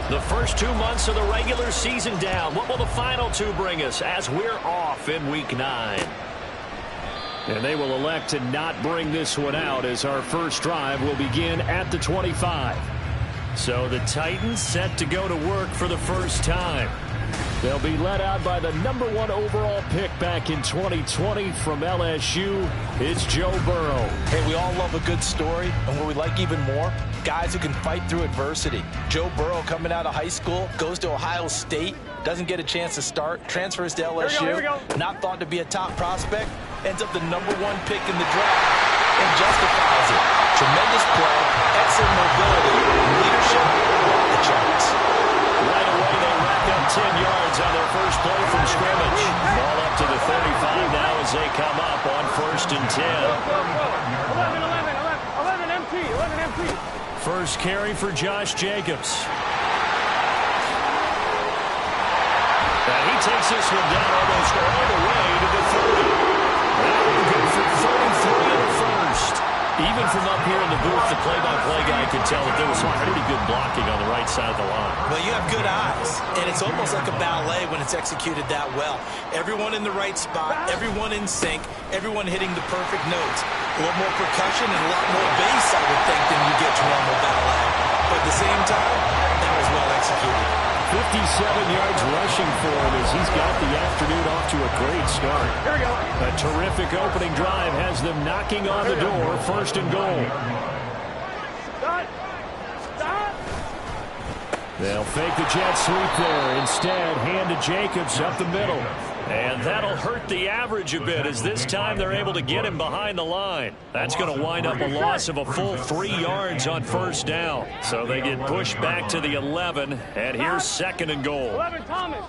The first 2 months of the regular season down. What will the final 2 bring us as we're off in Week 9? And they will elect to not bring this one out as our first drive will begin at the 25. So the Titans set to go to work for the first time. They'll be led out by the #1 overall pick back in 2020 from LSU. It's Joe Burrow. Hey, we all love a good story, and what we like even more, guys who can fight through adversity. Joe Burrow coming out of high school, goes to Ohio State, doesn't get a chance to start, transfers to LSU, here we go. Not thought to be a top prospect, ends up the #1 pick in the draft, and justifies it. Tremendous play, excellent mobility, leadership, the charts. Right away, they rack up 10 yards on their first play from scrimmage. Ball up to the 35 now as they come up on 1st and 10. 11 MT. First carry for Josh Jacobs. And he takes this one down almost all the way to the 30. That will go for 33 in the first. Even from up here in the booth, the play-by-play guy could tell that there was some pretty good blocking on the right side of the line. Well, you have good eyes, and it's almost like a ballet when it's executed that well. Everyone in the right spot, everyone in sync, everyone hitting the perfect notes. A little more percussion and a lot more bass, I would think, than you get to normal ballet. But at the same time, that was well executed. 57 yards rushing for him as he's got the afternoon off to a great start. Here we go. A terrific opening drive has them knocking on the door, 1st and goal. Stop. They'll fake the jet sweep there. Instead, hand to Jacobs up the middle. And that'll hurt the average a bit as this time they're able to get him behind the line. That's going to wind up a loss of a full 3 yards on 1st down. So they get pushed back to the 11, and here's 2nd and goal. 11 Thomas.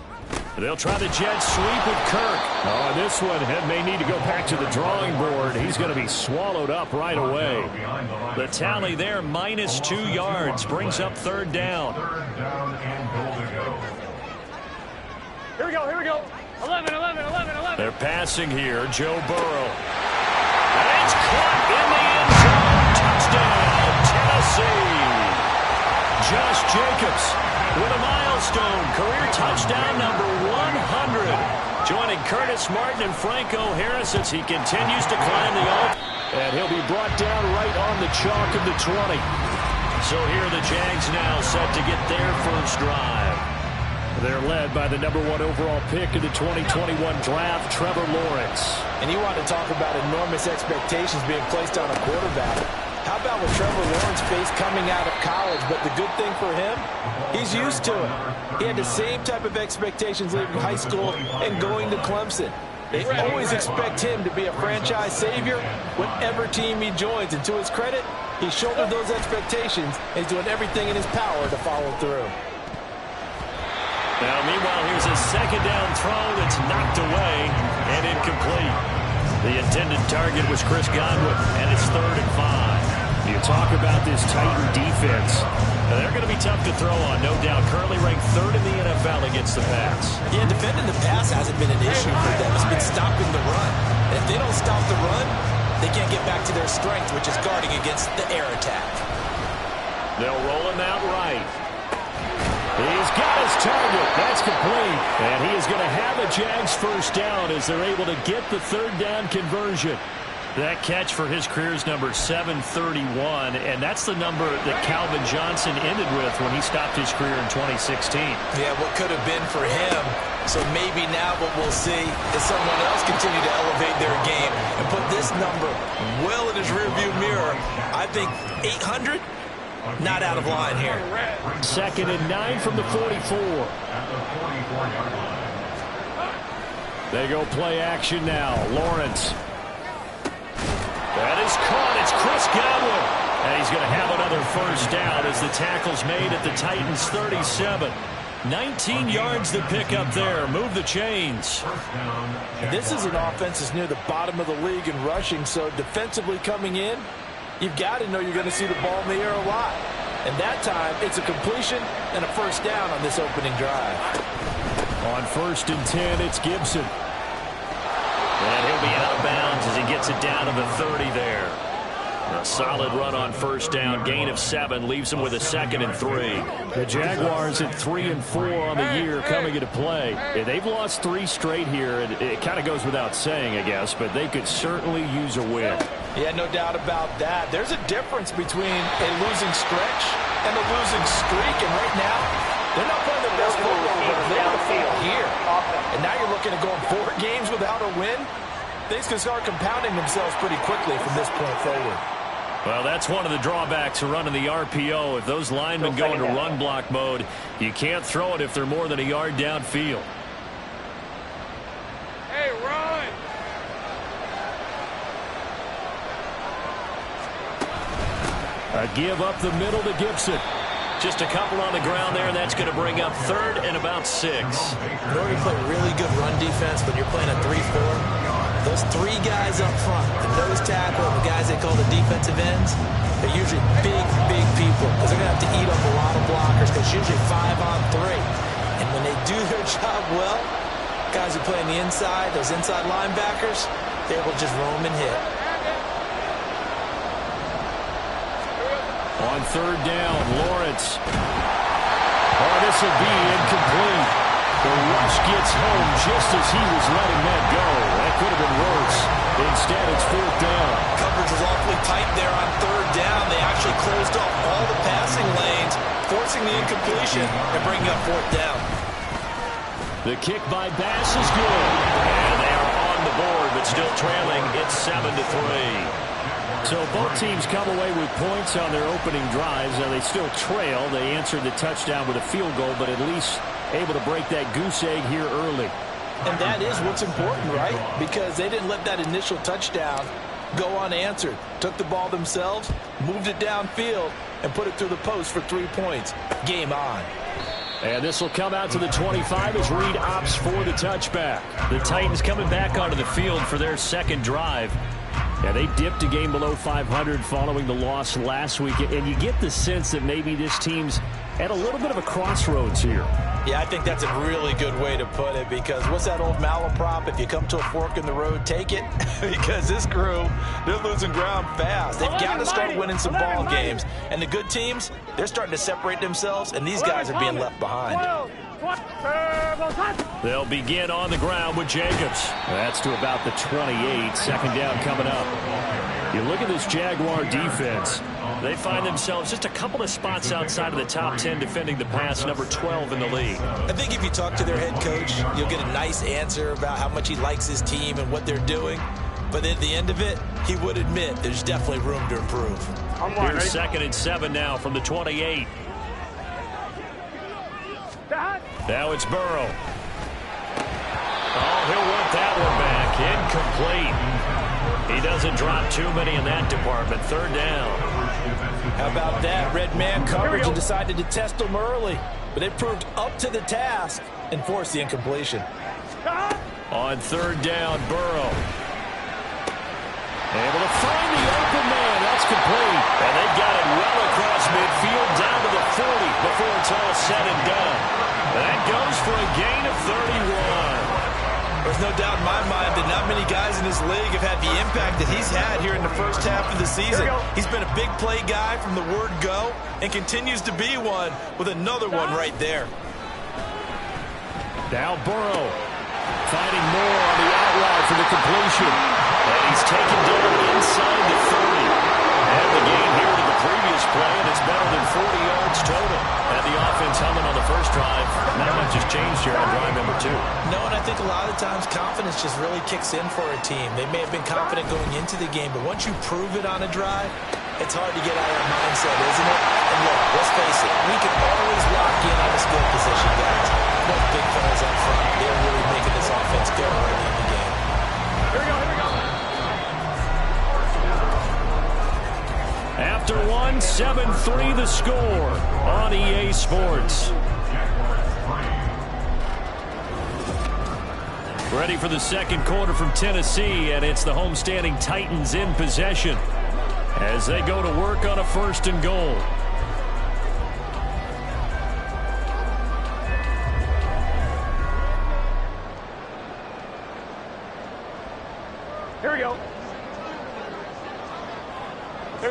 They'll try the jet sweep with Kirk. Oh, this one may need to go back to the drawing board. He's going to be swallowed up right away. The tally there, -2 yards, brings up 3rd down. Here we go. 11. They're passing here. Joe Burrow. And it's caught in the end zone. Touchdown, Tennessee. Josh Jacobs with a milestone. Career touchdown number 100. Joining Curtis Martin and Franco Harris as he continues to climb the arc. And he'll be brought down right on the chalk of the 20. So here are the Jags now set to get their first drive. They're led by the #1 overall pick in the 2021 draft, Trevor Lawrence. And you want to talk about enormous expectations being placed on a quarterback. How about what Trevor Lawrence faced coming out of college? But the good thing for him, he's used to it. He had the same type of expectations leaving high school and going to Clemson. They always expect him to be a franchise savior whatever team he joins. And to his credit, he shouldered those expectations and he's doing everything in his power to follow through. Now, meanwhile, here's a 2nd down throw that's knocked away and incomplete. The intended target was Chris Godwin, and it's 3rd and 5. You talk about this Titan defense. They're going to be tough to throw on, no doubt. Currently ranked 3rd in the NFL against the pass. Yeah, defending the pass hasn't been an issue for them. It's been stopping the run. And if they don't stop the run, they can't get back to their strength, which is guarding against the air attack. They'll roll him out right. He's got his target. That's complete. And he is going to have a Jags first down as they're able to get the 3rd down conversion. That catch for his career is number 731, and that's the number that Calvin Johnson ended with when he stopped his career in 2016. Yeah, what could have been for him. So maybe now what we'll see is someone else continue to elevate their game and put this number well in his rearview mirror. I think 800. Not out of line here. 2nd and 9 from the 44. They go play action now. Lawrence. That is caught. It's Chris Godwin. And he's going to have another first down as the tackle's made at the Titans' 37. 19 yards to pick up there. Move the chains. This is an offense that's near the bottom of the league in rushing, so defensively coming in, you've got to know you're going to see the ball in the air a lot. And that time, it's a completion and a first down on this opening drive. On 1st and 10, it's Gibson. And he'll be out of bounds as he gets it down to the 30 there. A solid run on first down. Gain of 7 leaves them with a 2nd and 3. The Jaguars at 3-4 on the year coming into play. Yeah, they've lost 3 straight here, and it kind of goes without saying, I guess, but they could certainly use a win. Yeah, no doubt about that. There's a difference between a losing stretch and a losing streak, and right now, they're not playing their best football. They're on the field here. And now you're looking at going 4 games without a win. Things can start compounding themselves pretty quickly from this point forward. Well, that's one of the drawbacks of running the RPO. If those linemen go into run block mode, you can't throw it if they're more than a yard downfield. Hey, run! A give up the middle to Gibson. Just a couple on the ground there, and that's going to bring up 3rd and about 6. In order to play really good run defense when you're playing a 3-4, those 3 guys up front, the nose tackle and the guys they call the defensive ends, they're usually big, big people because they're going to have to eat up a lot of blockers because it's usually 5 on 3. And when they do their job well, guys who play on the inside, those inside linebackers, they're able to just roam and hit. On 3rd down, Lawrence. Oh, this will be incomplete. The rush gets home just as he was letting that go. That could have been worse. Instead, it's 4th down. Coverage was awfully tight there on 3rd down. They actually closed off all the passing lanes, forcing the incompletion and bringing up 4th down. The kick by Bass is good. And they are on the board, but still trailing. It's 7-3. So both teams come away with points on their opening drives. Now they still trail. They answered the touchdown with a field goal, but at least able to break that goose egg here early. And that is what's important, right? Because they didn't let that initial touchdown go unanswered. Took the ball themselves, moved it downfield, and put it through the post for 3 points. Game on. And this will come out to the 25 as Reed opts for the touchback. The Titans coming back onto the field for their 2nd drive. Yeah, they dipped a game below 500 following the loss last week, and you get the sense that maybe this team's at a little bit of a crossroads here. Yeah, I think that's a really good way to put it because what's that old malaprop? If you come to a fork in the road, take it. Because this crew, they're losing ground fast. They've got to start winning some ball games. And the good teams, they're starting to separate themselves, and these guys are being left behind. They'll begin on the ground with Jacobs. That's to about the 28. 2nd down coming up. You look at this Jaguar defense. They find themselves just a couple of spots outside of the top 10 defending the pass, number 12 in the league. I think if you talk to their head coach, you'll get a nice answer about how much he likes his team and what they're doing. But at the end of it, he would admit there's definitely room to improve. Here's 2nd and 7 now from the 28. Now it's Burrow. Oh, he'll want that one back. Incomplete. He doesn't drop too many in that department. 3rd down. How about that? Red man coverage and decided to test them early. But they proved up to the task and forced the incompletion. On 3rd down, Burrow. Able to find the open man. That's complete. And they got it well across midfield down to the 40 before it's all said and done. That goes for a gain of 31. There's no doubt in my mind that not many guys in this league have had the impact that he's had here in the first half of the season. He's been a big play guy from the word go and continues to be one with another one right there. Now Burrow finding more on the out route for the completion. And he's taken down inside the 30. And the gain here to the previous play, and it's better than 40 yards total. And the offense humming on the first drive. Not much has changed here on drive number 2. No, and I think a lot of times confidence just really kicks in for a team. They may have been confident going into the game, but once you prove it on a drive, it's hard to get out of that mindset, isn't it? And look, let's face it, we can always lock in on the skill position, guys. Both big fellas up front, they're really making this offense go early in the game. Here we go, here we go. After one, 7-3 the score on EA Sports. Ready for the 2nd quarter from Tennessee, and it's the homestanding Titans in possession as they go to work on a 1st and goal. Here we go. Here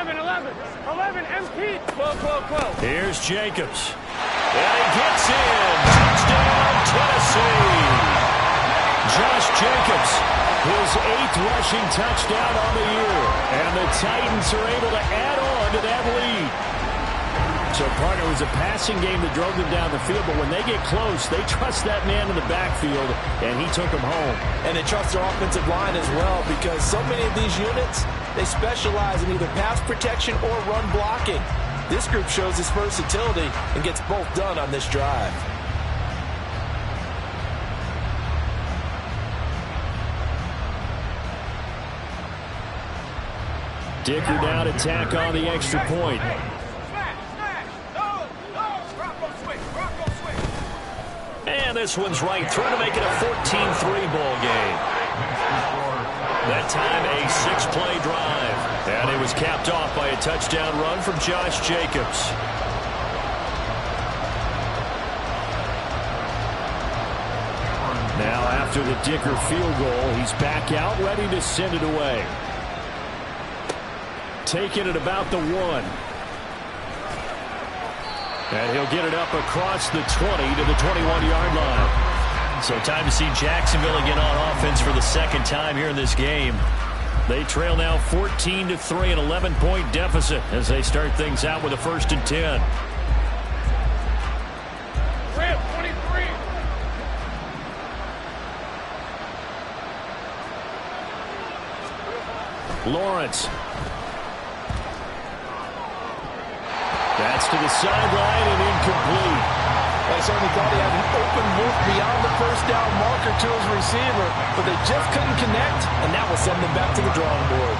11, 11. 11, MP. 12. Here's Jacobs. And he gets in. Touchdown, Tennessee. Josh Jacobs, his 8th rushing touchdown on the year. And the Titans are able to add on to that lead. So, partner, it was a passing game that drove them down the field, but when they get close, they trust that man in the backfield, and he took them home. And they trust their offensive line as well, because so many of these units, they specialize in either pass protection or run blocking. This group shows its versatility and gets both done on this drive. Dicker now to tack on the extra point. And this one's right through to make it a 14-3 ball game. That time a 6-play drive. And it was capped off by a touchdown run from Josh Jacobs. Now after the Dicker field goal, he's back out ready to send it away. Taking it about the 1. And he'll get it up across the 20 to the 21-yard line. So time to see Jacksonville again on offense for the second time here in this game. They trail now 14-3, an 11-point deficit as they start things out with a 1st and 10. Ram, 23. Lawrence. That's to the sideline and incomplete. I certainly thought he had an open look beyond the first down marker to his receiver, but they just couldn't connect, and that will send them back to the drawing board.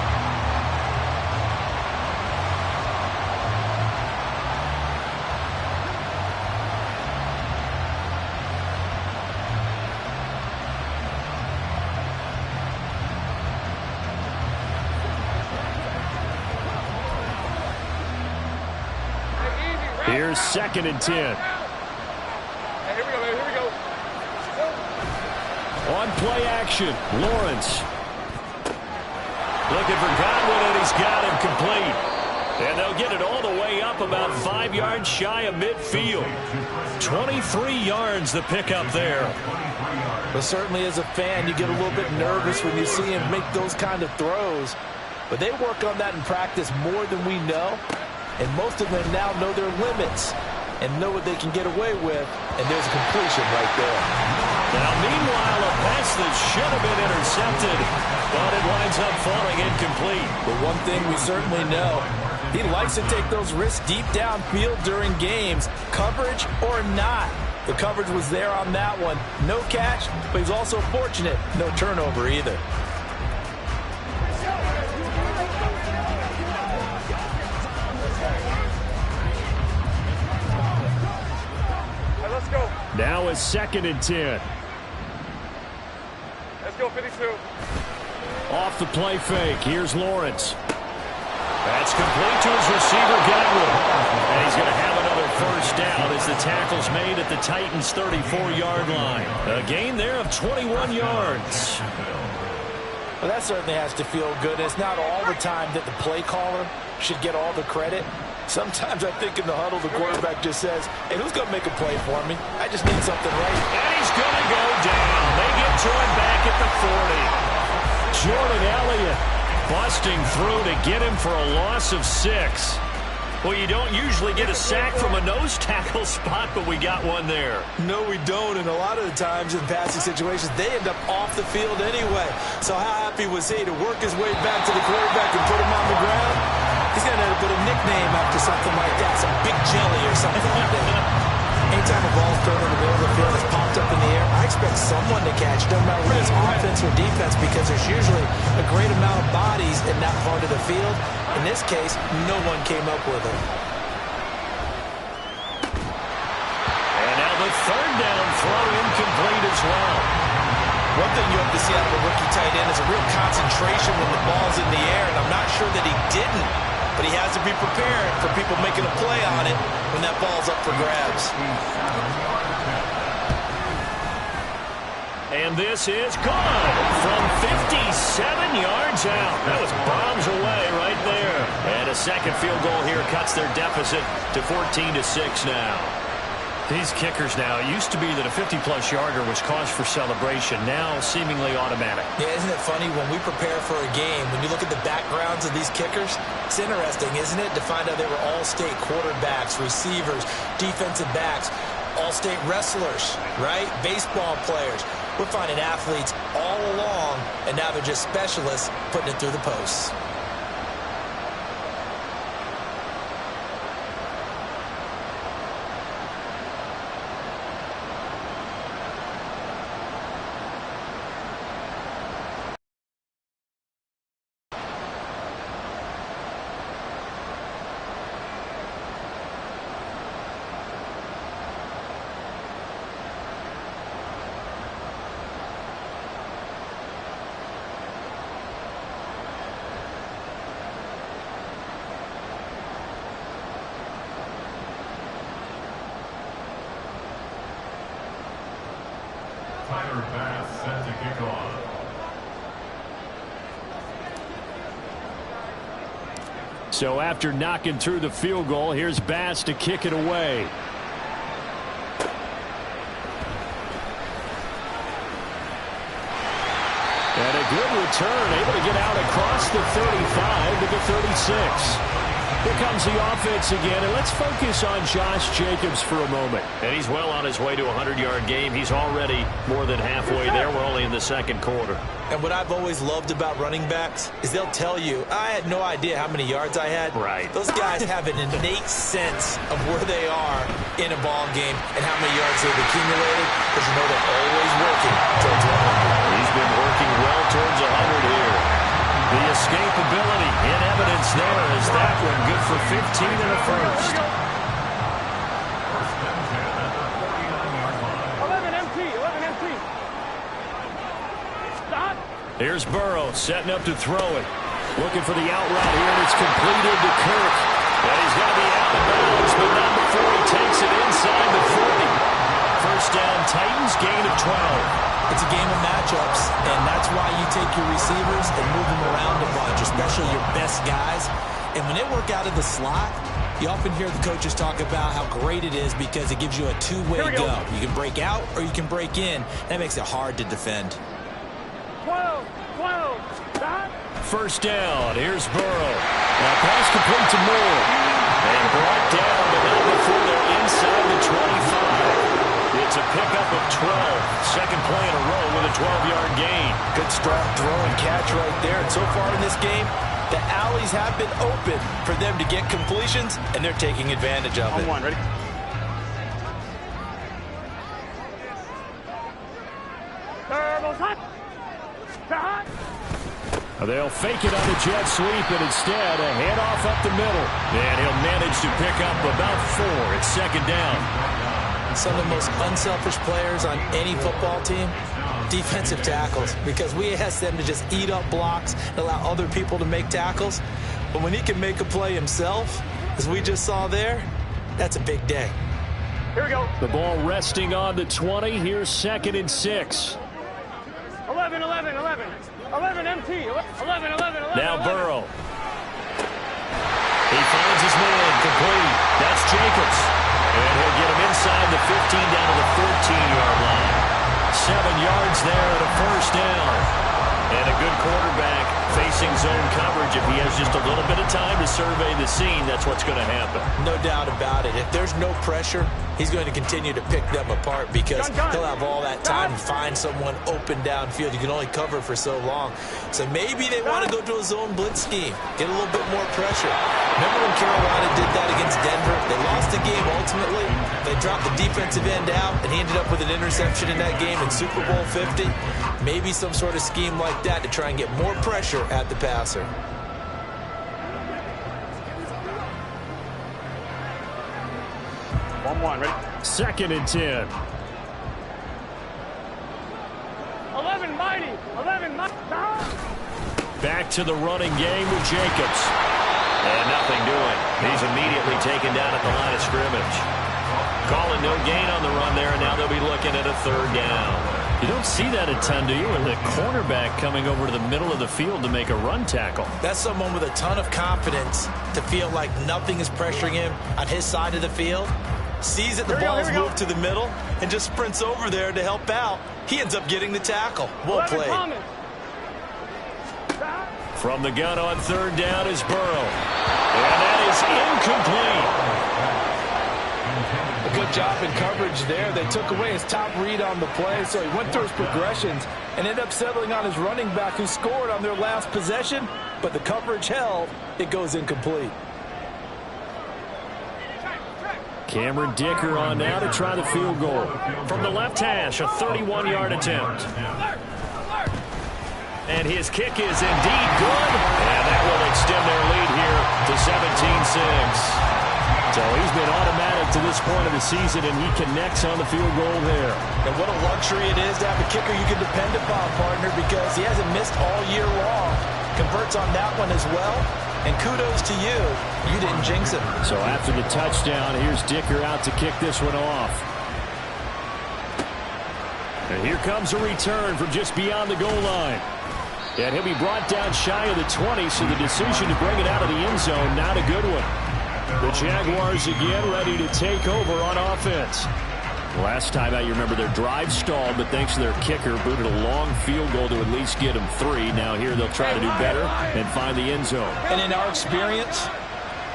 Here's 2nd and 10. Hey, here we go, here we go. On play action, Lawrence. Looking for Godwin, and he's got him complete. And they'll get it all the way up about 5 yards shy of midfield. 23 yards the pickup there. But certainly as a fan, you get a little bit nervous when you see him make those kind of throws. But they work on that in practice more than we know. And most of them now know their limits and know what they can get away with. And there's a completion right there. Now, meanwhile, a pass that should have been intercepted, but it winds up falling incomplete. But one thing we certainly know, he likes to take those risks deep downfield during games, coverage or not. The coverage was there on that one. No catch, but he's also fortunate. No turnover either. Let's go. Now a 2nd and 10. Let's go, 52. Off the play fake. Here's Lawrence. That's complete to his receiver, Godwin. And he's going to have another 1st down as the tackle's made at the Titans' 34-yard line. A gain there of 21 yards. Well, that certainly has to feel good. It's not all the time that the play caller should get all the credit. Sometimes I think in the huddle, the quarterback just says, hey, who's going to make a play for me? I just need something right. And he's going to go down. They get to him back at the 40. Jordan Elliott busting through to get him for a loss of 6. Well, you don't usually get a sack from a nose tackle spot, but we got one there. No, we don't. And a lot of the times in passing situations, they end up off the field anyway. So how happy was he to work his way back to the quarterback and put him on the ground? He's going to end up with a nickname after something like that, some big jelly or something like that. Anytime a ball's thrown in the middle of the field, it's popped up in the air, I expect someone to catch it, no matter whether it's offense or defense, because there's usually a great amount of bodies in that part of the field. In this case, no one came up with it. And now the 3rd down throw incomplete as well. One thing you have to see out of a rookie tight end is a real concentration when the ball's in the air, and I'm not sure that he didn't, but he has to be prepared for people making a play on it when that ball's up for grabs. And this is good from 57 yards out. That was bombs away right there. And a second field goal here cuts their deficit to 14-6 now. These kickers now, it used to be that a 50-plus yarder was cause for celebration. Now seemingly automatic. Yeah, isn't it funny when we prepare for a game, when you look at the backgrounds of these kickers, it's interesting, isn't it, to find out they were all-state quarterbacks, receivers, defensive backs, all-state wrestlers, right? Baseball players. We're finding athletes all along, and now they're just specialists putting it through the posts. Set to kick off. So after knocking through the field goal, here's Bass to kick it away. And a good return, able to get out across the 35 to the 36. Here comes the offense again, and let's focus on Josh Jacobs for a moment. And he's well on his way to a 100-yard game. He's already more than halfway there. We're only in the second quarter. And what I've always loved about running backs is they'll tell you, I had no idea how many yards I had. Right. Those guys have an innate sense of where they are in a ball game and how many yards they've accumulated, because you know they're always working towards 100. He's been working well towards 100 here. The escapability in evidence there as that one good for 15 in the first. 11 MT. Stop. Here's Burrow setting up to throw it. Looking for the out route here, and it's completed to Kirk. And he's going to be out of bounds, but not before he takes it inside the 40. First down, Titans, gain of 12. It's a game of matchups, and that's why you take your receivers and move them around a bunch, especially your best guys. And when they work out of the slot, you often hear the coaches talk about how great it is because it gives you a two-way go. You can break out or you can break in. That makes it hard to defend. 12. Stop. First down, here's Burrow. Now pass complete to Moore. And brought down, but not before they're inside the 25. It's a pickup of 12. Second play in a row with a 12-yard gain. Good strong throw and catch right there. And so far in this game, the alleys have been open for them to get completions, and they're taking advantage of it. On one, ready? Turbo's hot. Hot. They'll fake it on the jet sweep, and instead a handoff up the middle. And he'll manage to pick up about 4. It's second down. Some of the most unselfish players on any football team, defensive tackles, because we ask them to just eat up blocks and allow other people to make tackles. But when he can make a play himself, as we just saw there, that's a big day. Here we go. The ball resting on the 20. Here's 2nd and 6. 11 MT. 11. Now Burrow. He finds his man complete. That's Jacobs. And he'll get him inside the 15 down to the 14-yard line. 7 yards there and a first down. And a good quarterback facing zone coverage. If he has just a little bit of time to survey the scene, that's what's going to happen. No doubt about it. If there's no pressure, he's going to continue to pick them apart because he'll have all that time to find someone open downfield. You can only cover for so long. So maybe they want to go to a zone blitz scheme, get a little bit more pressure. Remember when Carolina did that against Denver? They lost the game ultimately. They dropped the defensive end out, and he ended up with an interception in that game in Super Bowl 50. Maybe some sort of scheme like that to try and get more pressure at the passer. One, ready? 2nd and 10. 11 mighty. Back to the running game with Jacobs. And nothing doing. He's immediately taken down at the line of scrimmage. Calling no gain on the run there, and now they'll be looking at a 3rd down. You don't see that a ton, do you? With the cornerback coming over to the middle of the field to make a run tackle. That's someone with a ton of confidence to feel like nothing is pressuring him on his side of the field. Sees that the ball's moved to the middle and just sprints over there to help out. He ends up getting the tackle. Well played. From the gun on third down is Burrow. And that is incomplete. A good job in coverage there. They took away his top read on the play, so he went through his progressions and ended up settling on his running back who scored on their last possession, but the coverage held. It goes incomplete. Cameron Dicker on now to try the field goal. From the left hash, a 31-yard attempt. And his kick is indeed good. And that will extend their lead here to 17-6. So he's been automatic to this point of the season, and he connects on the field goal there. And what a luxury it is to have a kicker you can depend upon, partner, because he hasn't missed all year long. Converts on that one as well. And kudos to you. You didn't jinx it. So after the touchdown, here's Dicker out to kick this one off. And here comes a return from just beyond the goal line. And he'll be brought down shy of the 20, so the decision to bring it out of the end zone, not a good one. The Jaguars again ready to take over on offense. Last time out, you remember their drive stalled, but thanks to their kicker, booted a long field goal to at least get them 3. Now here they'll try to do better and find the end zone. And in our experience,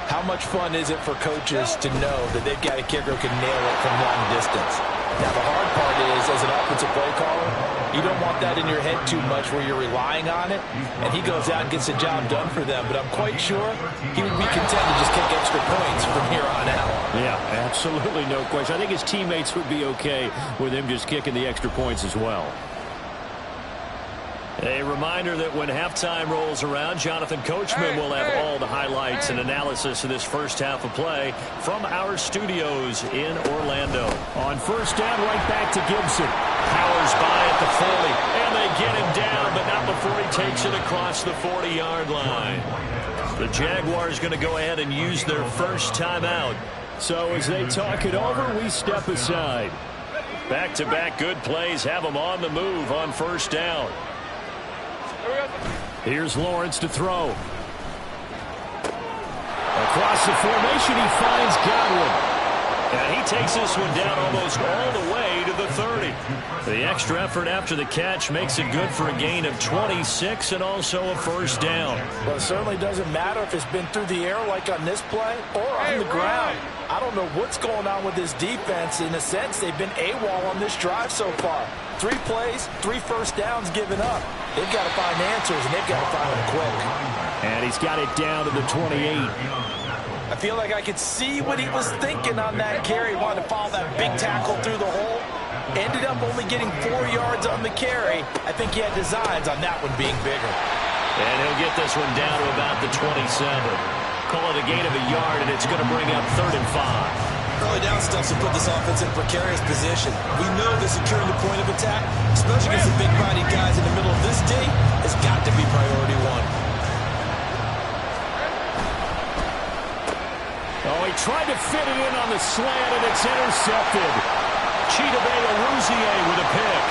how much fun is it for coaches to know that they've got a kicker who can nail it from long distance? Now the hard part is, as an offensive play caller, you don't want that in your head too much where you're relying on it, and he goes out and gets the job done for them. But I'm quite sure he would be content to just kick extra points from here on out. Yeah, absolutely no question. I think his teammates would be okay with him just kicking the extra points as well. A reminder that when halftime rolls around, Jonathan Coachman will have all the highlights and analysis of this first half of play from our studios in Orlando. On first down, right back to Gibson. Powers by at the 40, and they get him down, but not before he takes it across the 40-yard line. The Jaguars going to go ahead and use their first timeout. So as they talk it over, we step aside. Back-to-back good plays have them on the move on first down. Here's Lawrence to throw. Across the formation, he finds Godwin. And he takes this one down almost all the way to the 30. The extra effort after the catch makes it good for a gain of 26 and also a first down. Well, it certainly doesn't matter if it's been through the air like on this play or on the ground. I don't know what's going on with this defense. In a sense, they've been AWOL on this drive so far. 3 plays, 3 first downs given up. They've got to find answers, and they've got to find them quick. And he's got it down to the 28. I feel like I could see what he was thinking on that carry. He wanted to follow that big tackle through the hole. Ended up only getting 4 yards on the carry. I think he had designs on that one being bigger. And he'll get this one down to about the 27. Call it a gain of a yard, and it's going to bring up 3rd and 5. Early down stuff to put this offense in a precarious position. We know that securing the point of attack, especially against the big body guys in the middle of this D, has got to be priority 1. Oh, he tried to fit it in on the slant, and it's intercepted. Chidobe Awuzie with a pick.